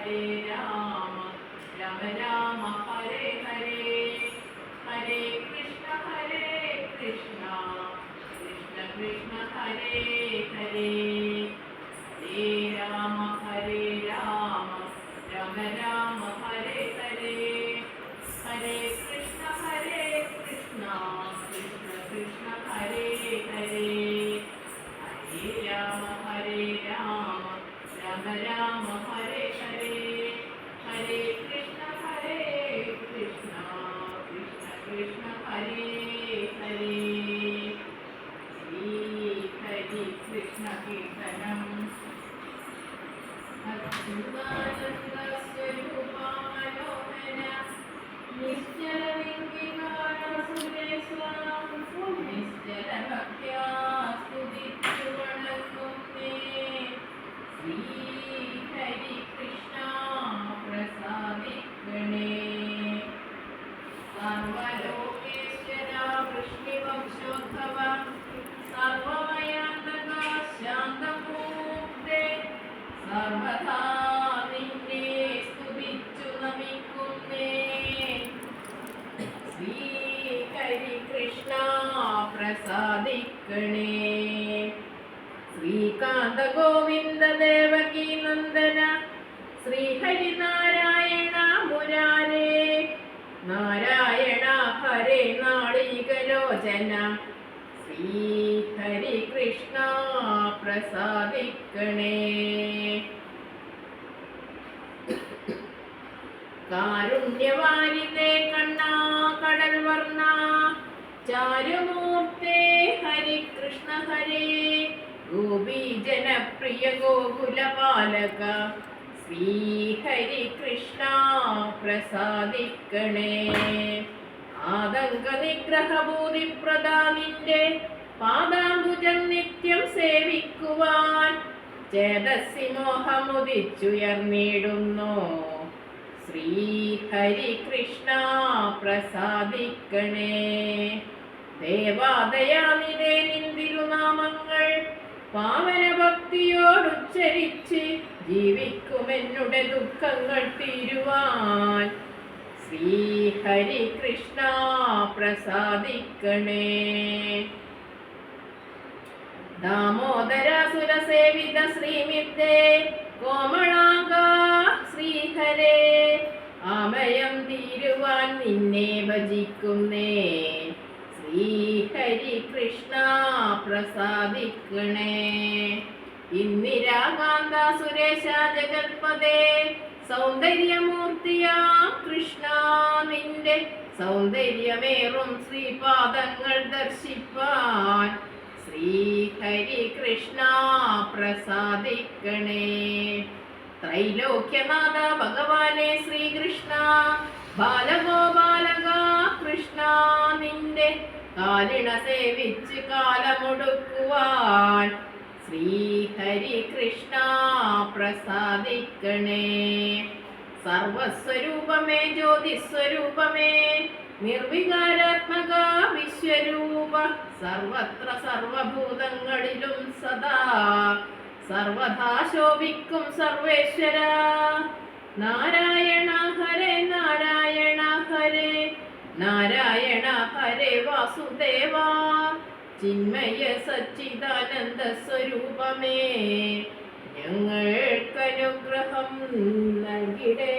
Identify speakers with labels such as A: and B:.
A: ഹരേ രാമ രാമ രാമ ഹരേ ഹരേ ഹരേ കൃഷ്ണ കൃഷ്ണ കൃഷ്ണ ഹരേ ഹരേ ഹരേ രാമ രാമ രാമ ഹരേ ഹരേ ഹരേ കൃഷ്ണ കൃഷ്ണ കൃഷ്ണ ഹരേ ഹരേ ഹരേ രാമ രാമ ഹരേ ഹരേ ഹരേ കൃഷ്ണ കൃഷ്ണ കൃഷ്ണ ഹരേ ഹരേ ശ്രീ ഹരി കൃഷ്ണ കീർത്തനം അച്യുതാനന്ദസ്വരൂപാ മനോഹര നിശ്ചല നിർവികാര സുരേശ്വരം നിശ്ചല ഭക്ത്യാ സ്തുതിച്ചു വണങ്ങുന്നേ ശ്രീ ഹരി കൃഷ്ണ പ്രസാദിക്കണേ സർവലോകേശ്വര വൃഷ്ണിവംശോദ്ഭവ സർവമയാന്തക ശാന്തമൂർത്തേ സർവദാ നിന്നെ സ്തുതിച്ചു നമിക്കുന്നേ ശ്രീ ഹരി കൃഷ്ണ പ്രസാദിക്കണേ ശ്രീകാന്ത ഗോവിന്ദ ദേവകീ നന്ദന ശ്രീഹരി നാരായണ മുരാരേ നാരായണ ഹരേ നാളികലോചന ശ്രീ ഹരി കൃഷ്ണ പ്രസാദിക്കണേ കാരുണ്യവാരിതേ കണ്ണാ കടൽ വർണ്ണ ചാരുമൂർത്തേ ഹരി കൃഷ്ണ ഹരേ ഗോപീ ജനപ്രിയ ഗോകുലപാലക ശ്രീ ഹരി കൃഷ്ണ പ്രസാദിക്കണേ ആതങ്ക നിഗ്രഹഭൂതിപ്രദാ നിന്റെ പാദാംബുജം നിത്യം സേവിക്കുവാൻ ചേതസ്സി മോഹമുദിച്ചുയർന്നിടുന്നു ശ്രീ ഹരി കൃഷ്ണ പ്രസാദിക്കണേ ദേവാദയാനിതേ നിന്തിരുനാമങ്ങൾ പാവന ഭക്തിയോടുച്ചരിച്ച് ജീവിക്കുമെന്നുടെ ദുഃഖങ്ങൾ തീരുവാൻ ശ്രീ ഹരി കൃഷ്ണ പ്രസാദിക്കണേ ദാമോദരാസുരസേവിത ശ്രീമിത്തേ കോമളാംഗ ശ്രീഹരേ അമയം തീരുവാൻ നിന്നെ ഭജിക്കുന്നേ ശ്രീ ഹരി കൃഷ്ണ പ്രസാദിക്കണേ ഇന്ദിരാകാന്ത സുരേശ ജഗത്പദേ സൗന്ദര്യമൂർത്തിയാ കൃഷ്ണ നിന്റെ സൗന്ദര്യമേറും ശ്രീപാദങ്ങൾ ദർശിപ്പാൻ ശ്രീ ഹരി കൃഷ്ണ പ്രസാദിക്കണേ ത്രൈലോക്യനാഥ ഭഗവാനെ ശ്രീകൃഷ്ണ ബാലഗോപാലക കൃഷ്ണ നിന്റെ കാലിണ സേവിച്ച് കാലമൊടുക്കുവാൻ ശ്രീ ഹരി കൃഷ്ണ പ്രസാദിക്കണേ സർവസ്വരൂപമേ ജ്യോതിസ്വരൂപമേ നിർവികാരാത്മക വിശ്വരൂപ സർവത്ര സർവഭൂതങ്ങളിലും സദാ സർവദാ ശോഭിക്കും സർവേശ്വര നാരായണ ഹരേ നാരായണ ഹരേ നാരായണ ഹരേ വാസുദേവ ചിന്മയ സച്ചിദാനന്ദ സ്വരൂപമേ ഞങ്ങൾക്കനുഗ്രഹം നൽകിടേ.